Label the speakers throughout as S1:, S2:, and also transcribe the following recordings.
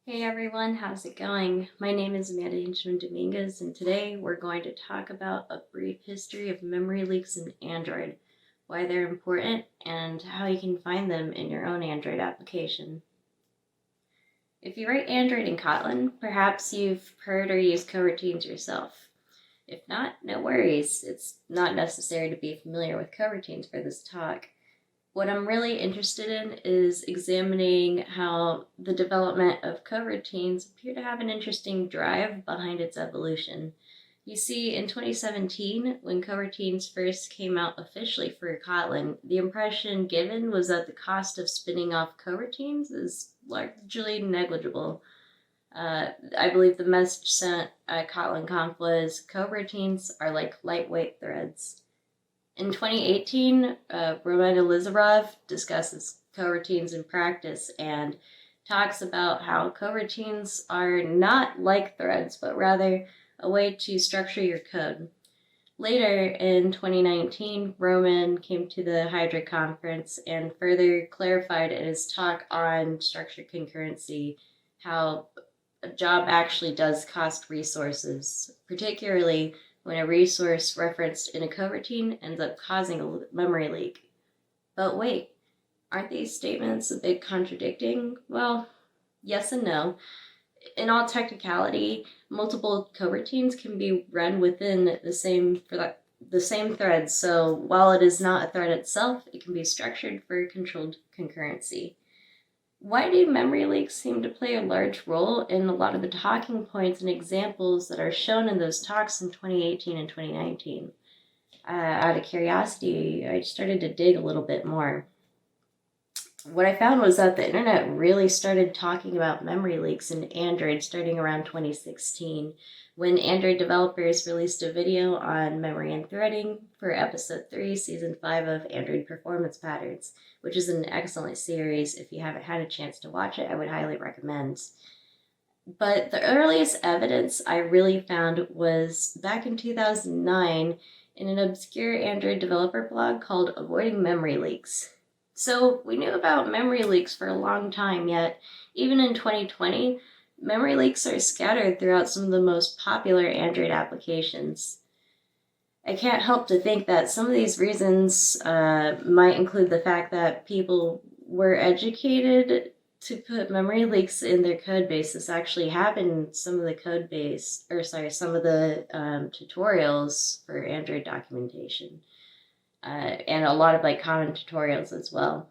S1: Hey everyone, how's it going? My name is Amanda Hinchman Dominguez, and today we're going to talk about a brief history of memory leaks in Android, why they're important, and how you can find them in your own Android application. If you write Android in Kotlin, perhaps you've heard or used coroutines yourself. If not, no worries. It's not necessary to be familiar with coroutines for this talk. What I'm really interested in is examining how the development of coroutines appear to have an interesting drive behind its evolution. You see, in 2017, when coroutines first came out officially for Kotlin, the impression given was that the cost of spinning off coroutines is largely negligible. I believe the message sent at Kotlin Conf was, coroutines are like lightweight threads. In 2018, Roman Elizarov discusses coroutines in practice and talks about how coroutines are not like threads, but rather a way to structure your code. Later in 2019, Roman came to the Hydra conference and further clarified in his talk on structured concurrency how a job actually does cost resources, particularly when a resource referenced in a coroutine ends up causing a memory leak. But wait, aren't these statements a bit contradicting? Well, yes and no. In all technicality, multiple coroutines can be run within the same thread, so while it is not a thread itself, it can be structured for controlled concurrency. Why do memory leaks seem to play a large role in a lot of the talking points and examples that are shown in those talks in 2018 and 2019? Out of curiosity, I started to dig a little bit more. What I found was that the internet really started talking about memory leaks in Android starting around 2016, when Android developers released a video on memory and threading for episode 3, season 5 of Android Performance Patterns, which is an excellent series. If you haven't had a chance to watch it, I would highly recommend. But the earliest evidence I really found was back in 2009 in an obscure Android developer blog called Avoiding Memory Leaks. So we knew about memory leaks for a long time, yet even in 2020, memory leaks are scattered throughout some of the most popular Android applications. I can't help to think that some of these reasons might include the fact that people were educated to put memory leaks in their code base. This actually happened in some of the some of the tutorials for Android documentation. And a lot of common tutorials as well.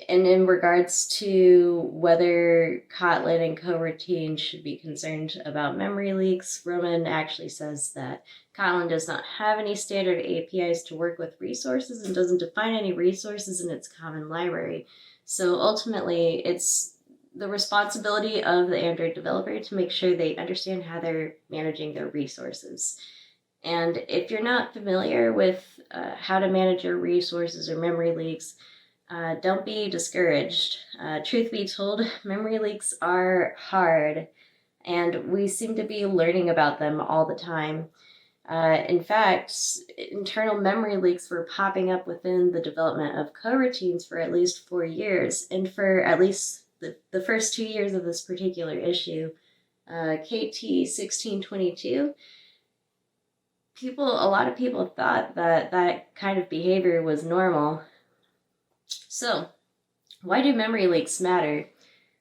S1: And in regards to whether Kotlin and coroutines should be concerned about memory leaks, Roman actually says that Kotlin does not have any standard APIs to work with resources and doesn't define any resources in its common library. So ultimately, it's the responsibility of the Android developer to make sure they understand how they're managing their resources. And if you're not familiar with how to manage your resources or memory leaks, don't be discouraged. Truth be told, memory leaks are hard, and we seem to be learning about them all the time. In fact, internal memory leaks were popping up within the development of coroutines for at least 4 years, and for at least the first 2 years of this particular issue, KT 1622, a lot of people thought that kind of behavior was normal. So, why do memory leaks matter?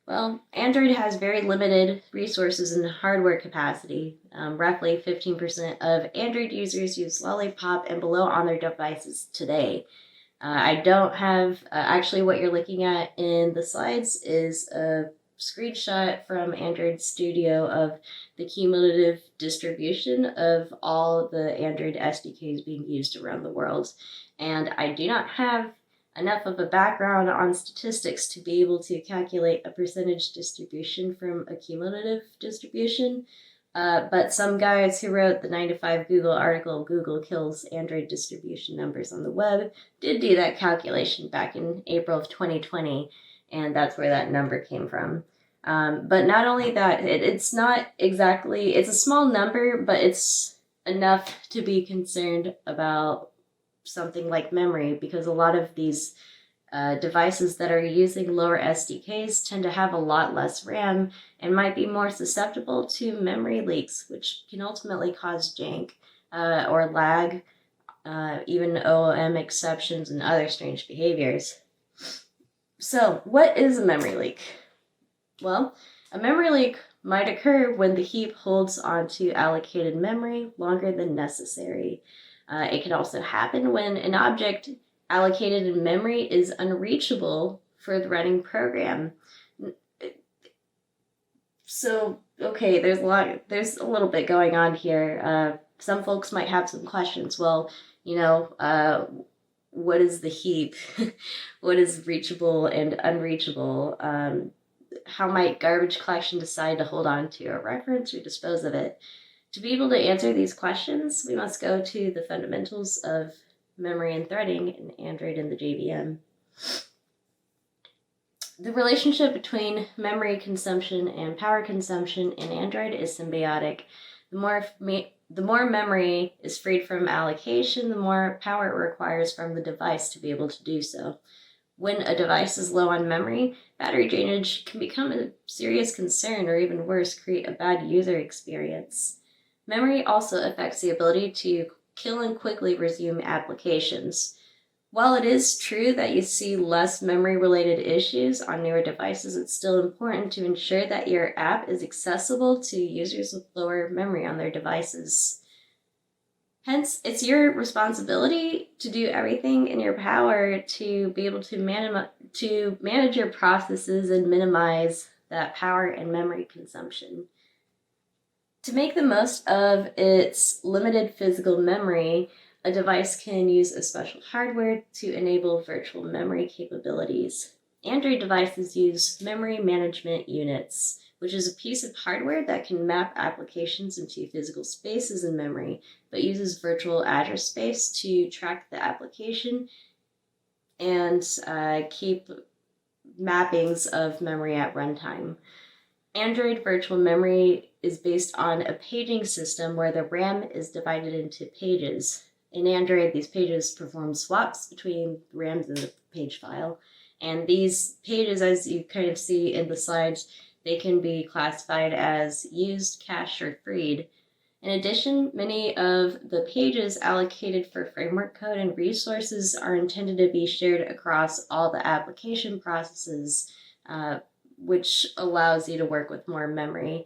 S1: Well, Android has very limited resources and hardware capacity. Roughly 15% of Android users use Lollipop and below on their devices today. I don't have, actually what you're looking at in the slides is a screenshot from Android Studio of the cumulative distribution of all the Android SDKs being used around the world. And I do not have enough of a background on statistics to be able to calculate a percentage distribution from a cumulative distribution. But some guys who wrote the 9 to 5 Google article, Google Kills Android Distribution Numbers on the Web, did do that calculation back in April of 2020, and that's where that number came from. But not only that, it's not exactly, it's a small number, but it's enough to be concerned about something like memory, because a lot of these Devices that are using lower SDKs tend to have a lot less RAM and might be more susceptible to memory leaks, which can ultimately cause jank or lag, even OOM exceptions and other strange behaviors. So, what is a memory leak? Well, a memory leak might occur when the heap holds onto allocated memory longer than necessary. It can also happen when an object allocated in memory is unreachable for the running program. So, okay, there's a little bit going on here. Some folks might have some questions. Well, what is the heap? What is reachable and unreachable? How might garbage collection decide to hold on to a reference or dispose of it? To be able to answer these questions, we must go to the fundamentals of memory and threading in Android and the JVM. The relationship between memory consumption and power consumption in Android is symbiotic. The more memory is freed from allocation, the more power it requires from the device to be able to do so. When a device is low on memory, battery drainage can become a serious concern, or even worse, create a bad user experience. Memory also affects the ability to kill and quickly resume applications. While it is true that you see less memory-related issues on newer devices, it's still important to ensure that your app is accessible to users with lower memory on their devices. Hence, it's your responsibility to do everything in your power to be able to manage your processes and minimize that power and memory consumption. To make the most of its limited physical memory, a device can use a special hardware to enable virtual memory capabilities. Android devices use memory management units, which is a piece of hardware that can map applications into physical spaces in memory, but uses virtual address space to track the application and keep mappings of memory at runtime. Android virtual memory is based on a paging system where the RAM is divided into pages. In Android, these pages perform swaps between RAMs and the page file. And these pages, as you kind of see in the slides, they can be classified as used, cached, or freed. In addition, many of the pages allocated for framework code and resources are intended to be shared across all the application processes, which allows you to work with more memory.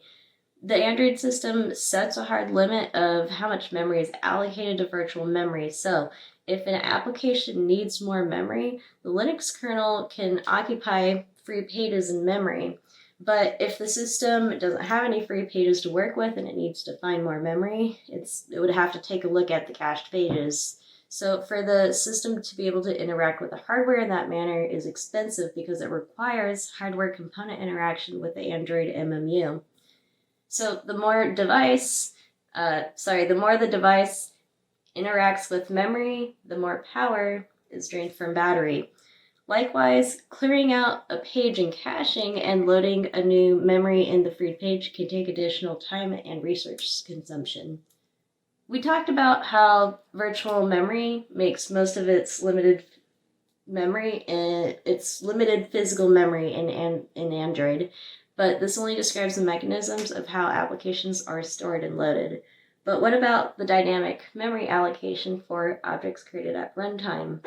S1: The Android system sets a hard limit of how much memory is allocated to virtual memory. So if an application needs more memory, the Linux kernel can occupy free pages in memory. But if the system doesn't have any free pages to work with and it needs to find more memory, it would have to take a look at the cached pages. So for the system to be able to interact with the hardware in that manner is expensive because it requires hardware component interaction with the Android MMU. So the more the device interacts with memory, the more power is drained from battery. Likewise, clearing out a page and caching and loading a new memory in the freed page can take additional time and resource consumption. We talked about how virtual memory makes most of its limited physical memory in Android, but this only describes the mechanisms of how applications are stored and loaded. But what about the dynamic memory allocation for objects created at runtime?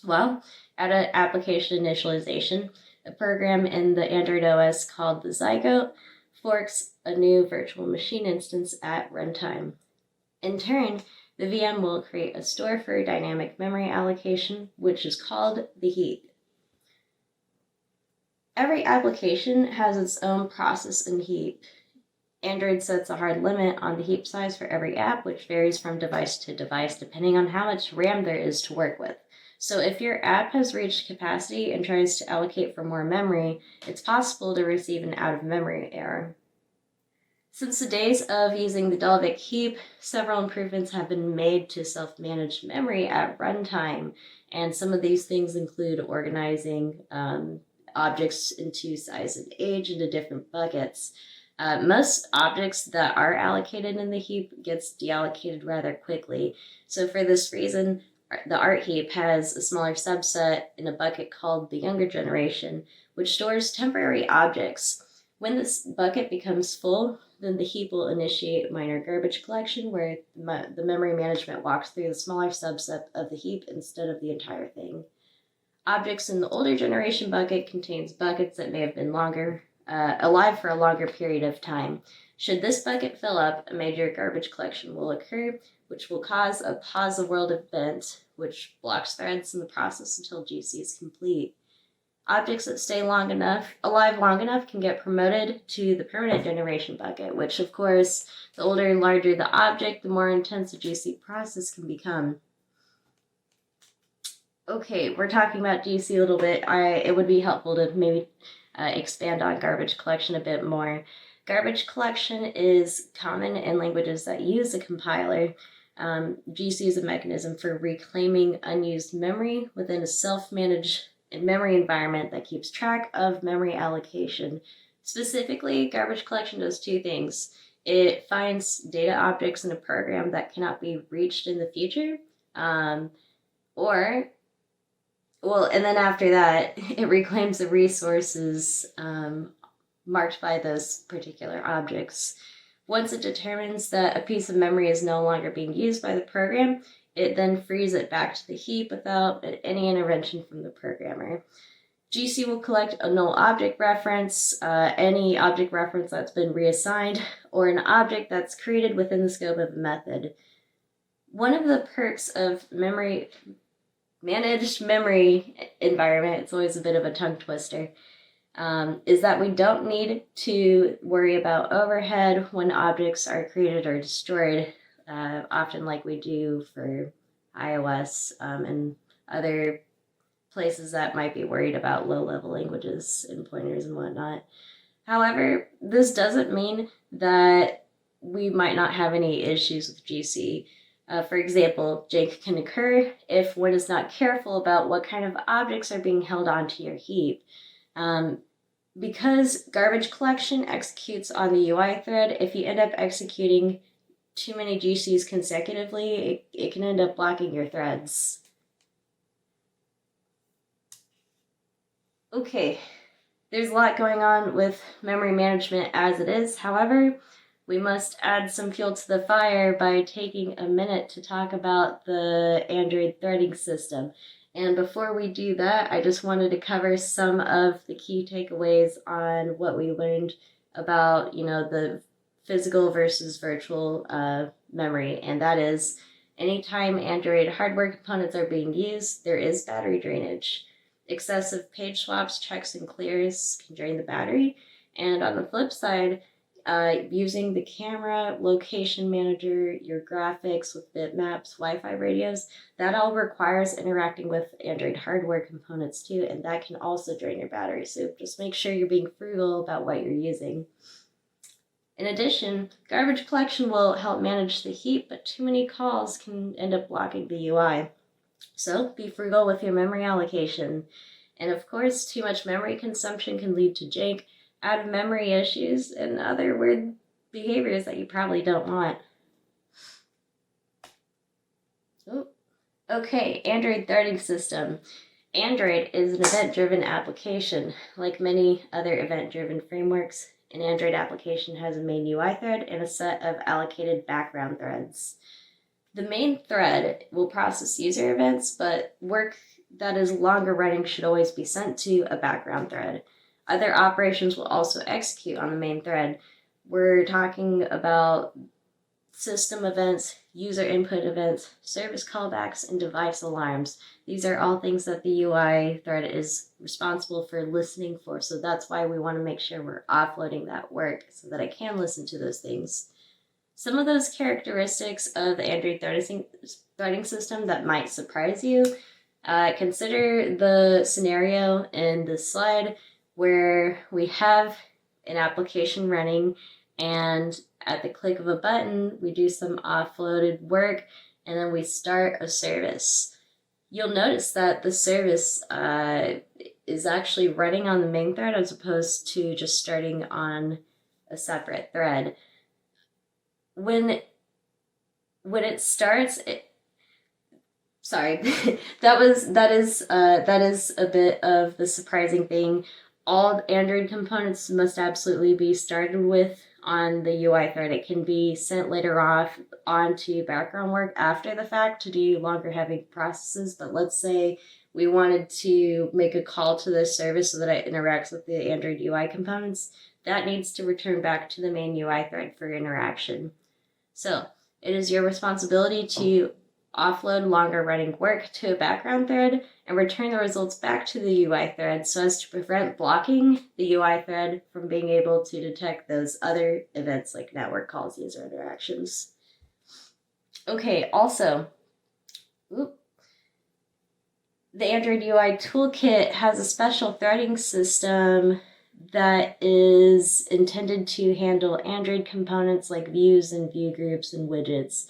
S1: Well, at an application initialization, a program in the Android OS called the Zygote forks a new virtual machine instance at runtime. In turn, the VM will create a store for dynamic memory allocation, which is called the Heap. Every application has its own process in Heap. Android sets a hard limit on the heap size for every app, which varies from device to device depending on how much RAM there is to work with. So if your app has reached capacity and tries to allocate for more memory, it's possible to receive an out-of-memory error. Since the days of using the Dalvik heap, several improvements have been made to self-manage memory at runtime, and some of these things include organizing objects into size and age into different buckets. Most objects that are allocated in the heap gets deallocated rather quickly. So for this reason, the art heap has a smaller subset in a bucket called the younger generation, which stores temporary objects. When this bucket becomes full, then the heap will initiate minor garbage collection where the memory management walks through the smaller subset of the heap instead of the entire thing. Objects in the older generation bucket contains buckets that may have been alive for a longer period of time. Should this bucket fill up, a major garbage collection will occur, which will cause a pause the world event, which blocks threads in the process until GC is complete. Objects that stay alive long enough can get promoted to the permanent generation bucket, which of course, the older and larger the object, the more intense the GC process can become. Okay, we're talking about GC a little bit. It would be helpful to maybe expand on garbage collection a bit more. Garbage collection is common in languages that use a compiler. GC is a mechanism for reclaiming unused memory within a self-managed memory environment that keeps track of memory allocation. Specifically, garbage collection does two things. It finds data objects in a program that cannot be reached in the future, and then after that, it reclaims the resources marked by those particular objects. Once it determines that a piece of memory is no longer being used by the program, it then frees it back to the heap without any intervention from the programmer. GC will collect a null object reference, any object reference that's been reassigned, or an object that's created within the scope of a method. One of the perks of managed memory environment, it's always a bit of a tongue twister, is that we don't need to worry about overhead when objects are created or destroyed, often like we do for iOS and other places that might be worried about low-level languages and pointers and whatnot. However, this doesn't mean that we might not have any issues with GC. For example, jank can occur if one is not careful about what kind of objects are being held onto your heap. Because garbage collection executes on the UI thread, if you end up executing too many GCs consecutively, it can end up blocking your threads. Okay, there's a lot going on with memory management as it is. However, we must add some fuel to the fire by taking a minute to talk about the Android threading system. And before we do that, I just wanted to cover some of the key takeaways on what we learned about, the physical versus virtual memory. And that is, anytime Android hardware components are being used, there is battery drainage. Excessive page swaps, checks, and clears can drain the battery. And on the flip side, using the camera, location manager, your graphics with bitmaps, Wi-Fi radios, that all requires interacting with Android hardware components too, and that can also drain your battery. So just make sure you're being frugal about what you're using. In addition, garbage collection will help manage the heap, but too many calls can end up blocking the UI. So be frugal with your memory allocation. And of course, too much memory consumption can lead to jank, out of memory issues, and other weird behaviors that you probably don't want. Okay, Android threading system. Android is an event-driven application. Like many other event-driven frameworks, an Android application has a main UI thread and a set of allocated background threads. The main thread will process user events, but work that is longer running should always be sent to a background thread. Other operations will also execute on the main thread. We're talking about system events, user input events, service callbacks, and device alarms. These are all things that the UI thread is responsible for listening for, so that's why we want to make sure we're offloading that work so that I can listen to those things. Some of those characteristics of the Android threading system that might surprise you, consider the scenario in this slide where we have an application running and at the click of a button, we do some offloaded work and then we start a service. You'll notice that the service is actually running on the main thread as opposed to just starting on a separate thread. When it starts, sorry, that is a bit of the surprising thing. All Android components must absolutely be started with on the UI thread. It can be sent later off onto background work after the fact to do longer heavy processes. But let's say we wanted to make a call to this service so that it interacts with the Android UI components. That needs to return back to the main UI thread for interaction. So it is your responsibility to offload longer running work to a background thread and return the results back to the UI thread so as to prevent blocking the UI thread from being able to detect those other events like network calls, user interactions. Okay, also, the Android UI toolkit has a special threading system that is intended to handle Android components like views and view groups and widgets,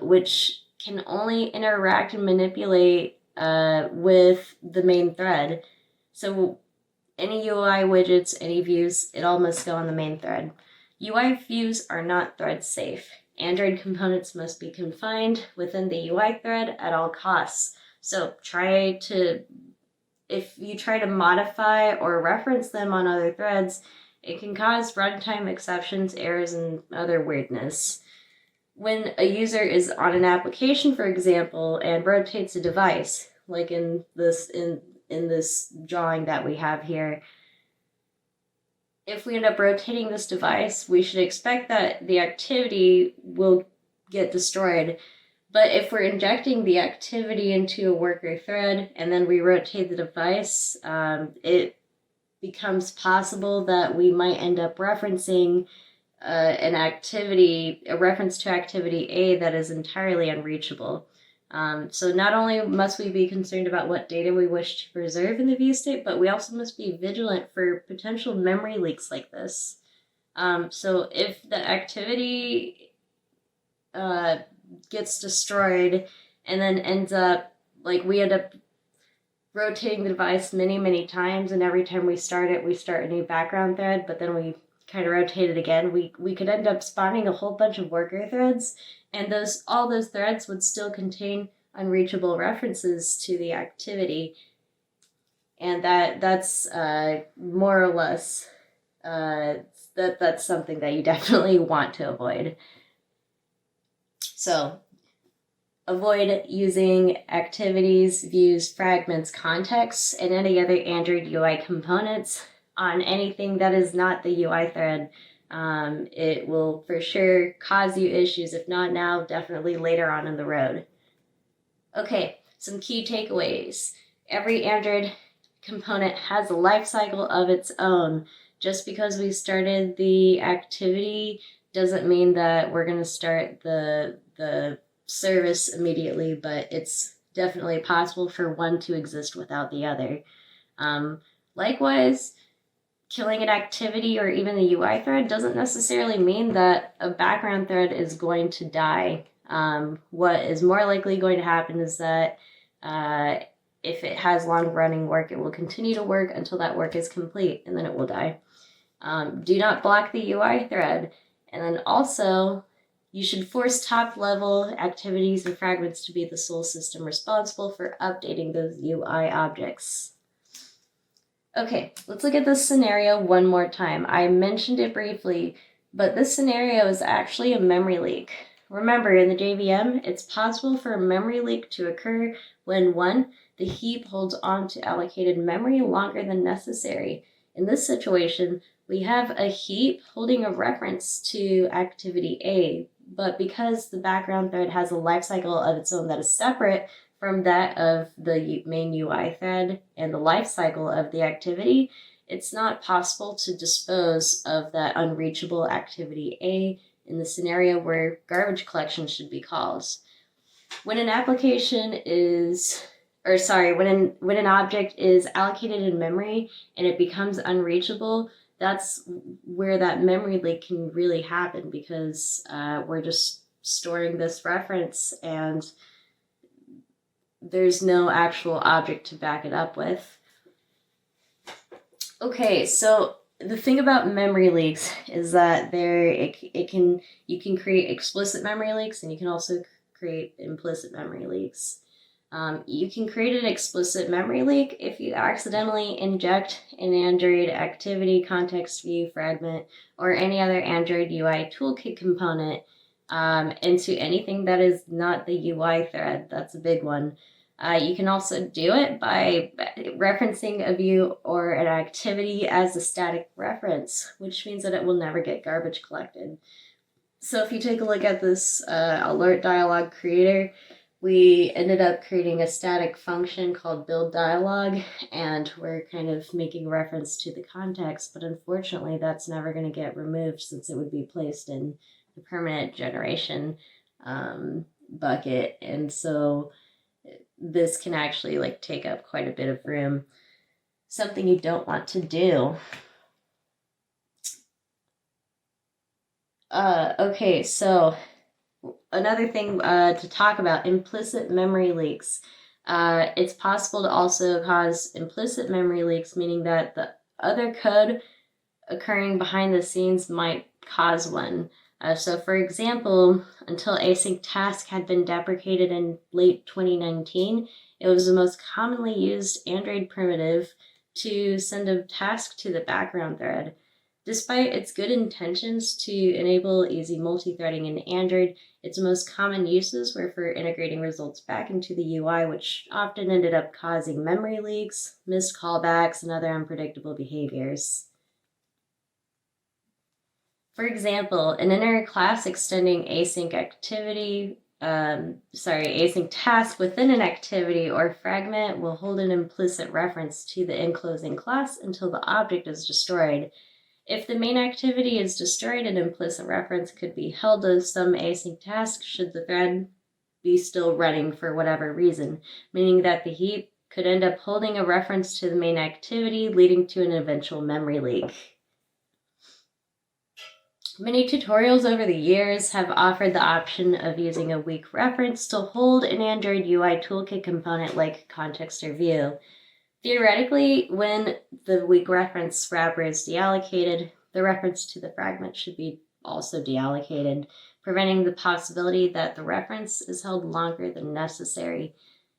S1: which can only interact and manipulate with the main thread. So any UI widgets, any views, it all must go on the main thread. UI views are not thread safe. Android components must be confined within the UI thread at all costs. So if you try to modify or reference them on other threads, it can cause runtime exceptions, errors, and other weirdness. When a user is on an application, for example, and rotates a device, like in this drawing that we have here, if we end up rotating this device, we should expect that the activity will get destroyed. But if we're injecting the activity into a worker thread and then we rotate the device, it becomes possible that we might end up referencing a reference to activity A that is entirely unreachable. So not only must we be concerned about what data we wish to preserve in the view state, but we also must be vigilant for potential memory leaks like this. So if the activity gets destroyed and then ends up, like we end up rotating the device many, many times, and every time we start it, we start a new background thread, but then we kind of rotate it again, we could end up spawning a whole bunch of worker threads, and all those threads would still contain unreachable references to the activity, and that's more or less that's something that you definitely want to avoid. So avoid using activities, views, fragments, contexts, and any other Android UI components on anything that is not the UI thread. It will for sure cause you issues, if not now, definitely later on in the road. Okay, some key takeaways. Every Android component has a life cycle of its own. Just because we started the activity doesn't mean that we're going to start the service immediately, but it's definitely possible for one to exist without the other. Likewise, killing an activity or even the UI thread doesn't necessarily mean that a background thread is going to die. What is more likely going to happen is that if it has long-running work, it will continue to work until that work is complete, and then it will die. Do not block the UI thread. And then also, you should force top-level activities and fragments to be the sole system responsible for updating those UI objects. Okay, let's look at this scenario one more time. I mentioned it briefly, but this scenario is actually a memory leak. Remember, in the JVM, it's possible for a memory leak to occur when 1, the heap holds on to allocated memory longer than necessary. In this situation, we have a heap holding a reference to activity A, but because the background thread has a lifecycle of its own that is separate from that of the main UI thread and the lifecycle of the activity, it's not possible to dispose of that unreachable activity A in the scenario where garbage collection should be called. When an application is, when an object is allocated in memory and it becomes unreachable, that's where that memory leak can really happen, because we're just storing this reference and there's no actual object to back it up with. Okay, so the thing about memory leaks is that you can create explicit memory leaks, and you can also create implicit memory leaks. You can create an explicit memory leak if you accidentally inject an Android activity, context view, fragment, or any other Android UI toolkit component into anything that is not the UI thread. That's a big one. You can also do it by referencing a view or an activity as a static reference, which means that it will never get garbage collected. So if you take a look at this alert dialog creator, we ended up creating a static function called build dialog, and we're kind of making reference to the context, but unfortunately that's never going to get removed since it would be placed in the permanent generation bucket. And so this can actually like take up quite a bit of room, something you don't want to do. Okay, so another thing to talk about, implicit memory leaks. It's possible to also cause implicit memory leaks, meaning that the other code occurring behind the scenes might cause one. So for example, until AsyncTask had been deprecated in late 2019, it was the most commonly used Android primitive to send a task to the background thread. Despite its good intentions to enable easy multi-threading in Android, its most common uses were for integrating results back into the UI, which often ended up causing memory leaks, missed callbacks, and other unpredictable behaviors. For example, an inner class extending async task within an activity or fragment will hold an implicit reference to the enclosing class until the object is destroyed. If the main activity is destroyed, an implicit reference could be held as some async task should the thread be still running for whatever reason, meaning that the heap could end up holding a reference to the main activity, leading to an eventual memory leak. Many tutorials over the years have offered the option of using a weak reference to hold an Android UI toolkit component like context or view. Theoretically, when the weak reference wrapper is deallocated, the reference to the fragment should be also deallocated, preventing the possibility that the reference is held longer than necessary.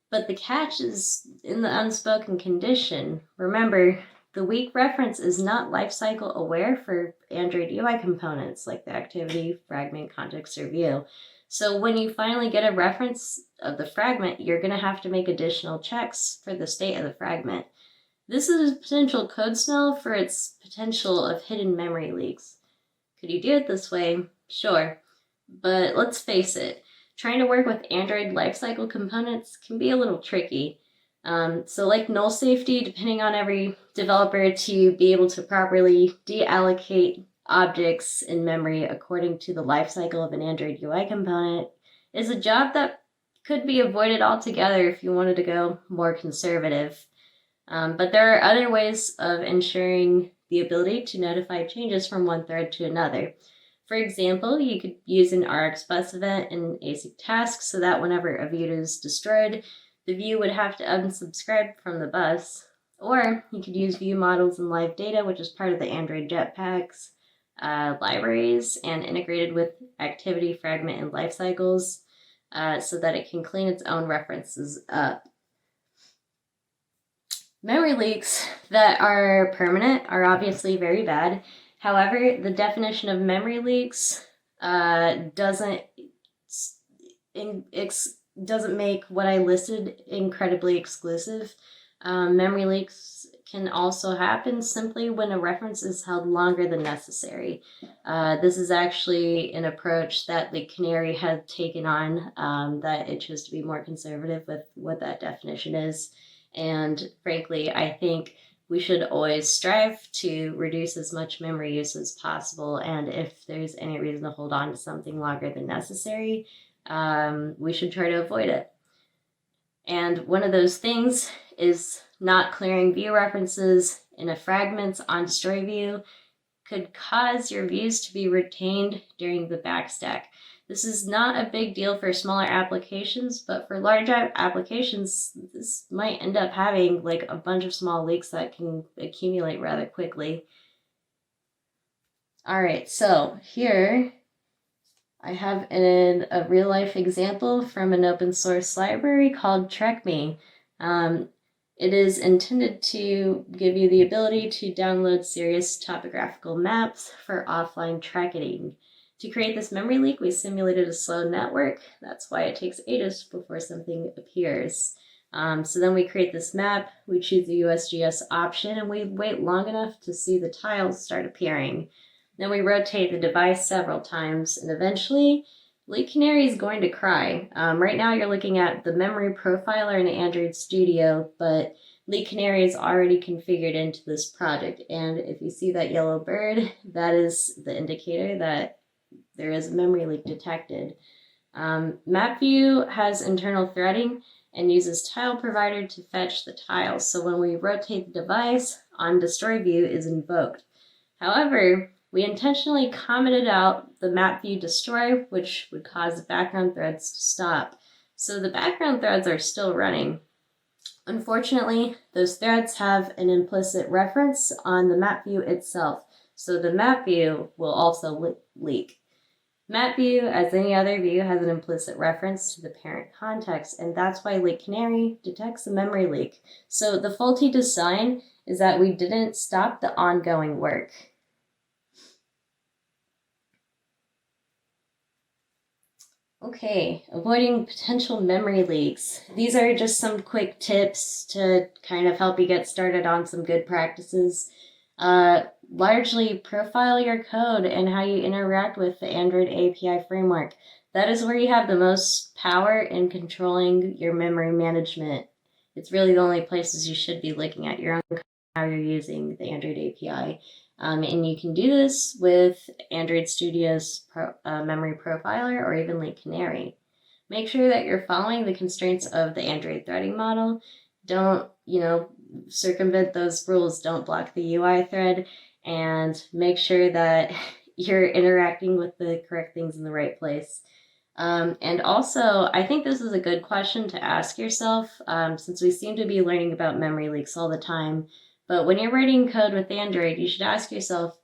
S1: But the catch is in the unspoken condition. Remember, the weak reference is not lifecycle aware for Android UI components like the activity, fragment, context, or view. So when you finally get a reference of the fragment, you're going to have to make additional checks for the state of the fragment. This is a potential code smell for its potential of hidden memory leaks. Could you do it this way? Sure. But let's face it, trying to work with Android lifecycle components can be a little tricky. So like null safety, depending on every developer to be able to properly deallocate objects in memory according to the lifecycle of an Android UI component is a job that could be avoided altogether if you wanted to go more conservative. But there are other ways of ensuring the ability to notify changes from one thread to another. For example, you could use an rxbus event in AsyncTask so that whenever a view is destroyed, the view would have to unsubscribe from the bus. Or you could use view models and live data, which is part of the Android Jetpacks libraries and integrated with activity, fragment, and life cycles so that it can clean its own references up. Memory leaks that are permanent are obviously very bad. However, the definition of memory leaks doesn't make what I listed incredibly exclusive. Memory leaks can also happen simply when a reference is held longer than necessary. This is actually an approach that the Canary had taken on, that it chose to be more conservative with what that definition is. And frankly, I think we should always strive to reduce as much memory use as possible. And if there's any reason to hold on to something longer than necessary, we should try to avoid it. And one of those things is not clearing view references in a fragments on destroy view could cause your views to be retained during the backstack. This is not a big deal for smaller applications, but for large applications, this might end up having like a bunch of small leaks that can accumulate rather quickly. All right, so here I have a real-life example from an open source library called TrekMe. It is intended to give you the ability to download serious topographical maps for offline tracking. To create this memory leak, we simulated a slow network. That's why it takes ages before something appears. So then we create this map, we choose the USGS option, and we wait long enough to see the tiles start appearing. Then we rotate the device several times, and eventually, Leak Canary is going to cry. Right now you're looking at the memory profiler in Android Studio, but Leak Canary is already configured into this project. And if you see that yellow bird, that is the indicator that there is a memory leak detected. MapView has internal threading and uses tile provider to fetch the tiles. So when we rotate the device, on destroy view is invoked. However, we intentionally commented out the map view destroy, which would cause the background threads to stop. So the background threads are still running. Unfortunately, those threads have an implicit reference on the map view itself. So the map view will also leak. Map view, as any other view, has an implicit reference to the parent context, and that's why Leak Canary detects a memory leak. So the faulty design is that we didn't stop the ongoing work. Okay, avoiding potential memory leaks. These are just some quick tips to kind of help you get started on some good practices. Largely profile your code and how you interact with the Android API framework. That is where you have the most power in controlling your memory management. It's really the only places you should be looking at your own code, how you're using the Android API. And you can do this with Android Studio's memory profiler or even Leak Canary. Make sure that you're following the constraints of the Android threading model. Don't, circumvent those rules. Don't block the UI thread, and make sure that you're interacting with the correct things in the right place. And also, I think this is a good question to ask yourself, since we seem to be learning about memory leaks all the time. But when you're writing code with Android, you should ask yourself,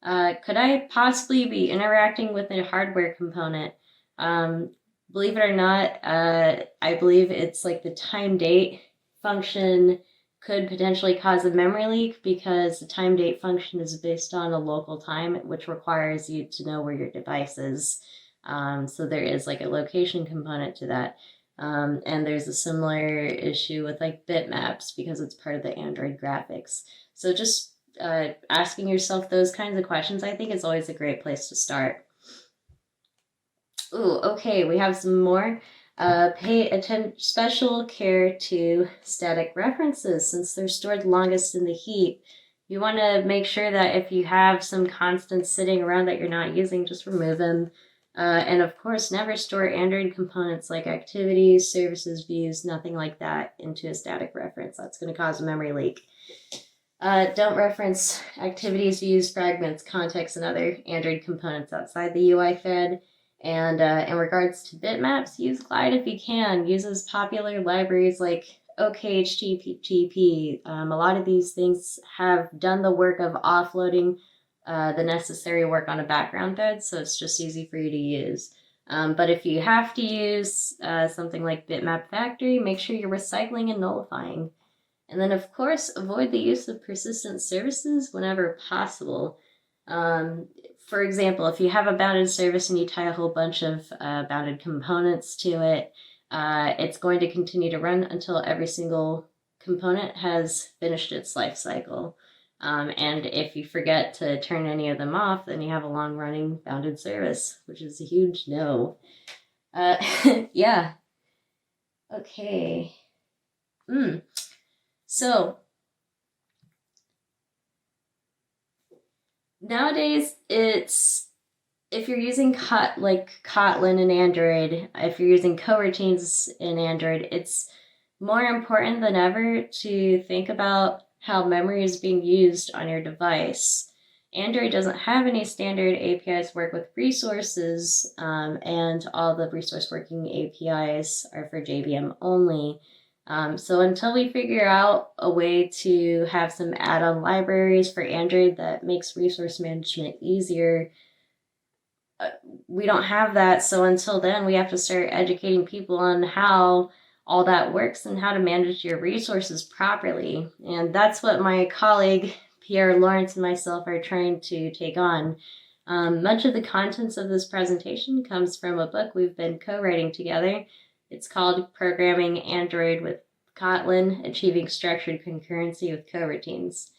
S1: could I possibly be interacting with a hardware component? Believe it or not, I believe it's like the time date function could potentially cause a memory leak because the time date function is based on a local time, which requires you to know where your device is. So there is like a location component to that. And there's a similar issue with like bitmaps because it's part of the Android graphics. So just asking yourself those kinds of questions, I think, is always a great place to start. Ooh, okay, we have some more. Pay special care to static references since they're stored longest in the heap. You want to make sure that if you have some constants sitting around that you're not using, just remove them. And of course, never store Android components like activities, services, views, nothing like that into a static reference. That's going to cause a memory leak. Don't reference activities, views, fragments, contexts, and other Android components outside the UI thread. And in regards to bitmaps, use Glide if you can. Uses popular libraries like OKHTTP. A lot of these things have done the work of offloading the necessary work on a background thread, so it's just easy for you to use. But if you have to use something like Bitmap Factory, make sure you're recycling and nullifying. And then, of course, avoid the use of persistent services whenever possible. For example, if you have a bounded service and you tie a whole bunch of bounded components to it, it's going to continue to run until every single component has finished its life cycle. And if you forget to turn any of them off, then you have a long-running bounded service, which is a huge no. Yeah. Okay. So, nowadays, if you're using Kotlin in Android, if you're using coroutines in Android, it's more important than ever to think about how memory is being used on your device. Android doesn't have any standard APIs work with resources, and all the resource working APIs are for JVM only. So until we figure out a way to have some add-on libraries for Android that makes resource management easier, we don't have that. So until then, we have to start educating people on how all that works and how to manage your resources properly. And that's what my colleague Pierre Lawrence and myself are trying to take on. Much of the contents of this presentation comes from a book we've been co-writing together. It's called Programming Android with Kotlin, Achieving Structured Concurrency with Coroutines.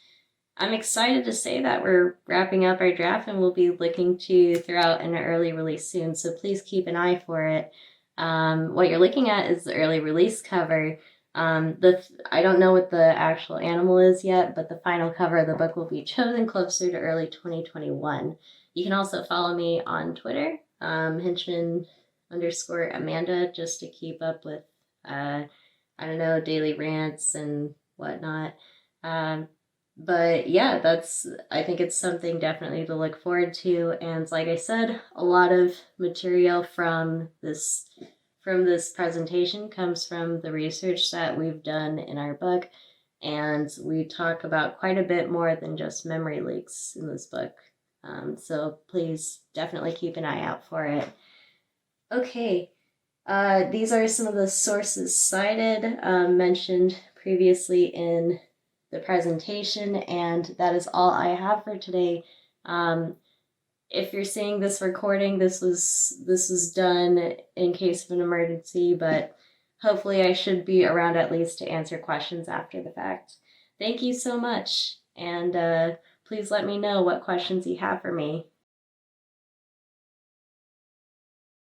S1: I'm excited to say that we're wrapping up our draft and we'll be looking to throw out an early release soon, so please keep an eye for it. What you're looking at is the early release cover. I don't know what the actual animal is yet, but the final cover of the book will be chosen closer to early 2021. You can also follow me on Twitter, Hinchman_Amanda, just to keep up with, daily rants and whatnot. But yeah, I think it's something definitely to look forward to. And like I said, a lot of material from this presentation comes from the research that we've done in our book. And we talk about quite a bit more than just memory leaks in this book. So please definitely keep an eye out for it. Okay, these are some of the sources cited, mentioned previously in the presentation, and that is all I have for today. If you're seeing this recording, this was done in case of an emergency, but hopefully I should be around at least to answer questions after the fact. Thank you so much, and please let me know what questions you have for me.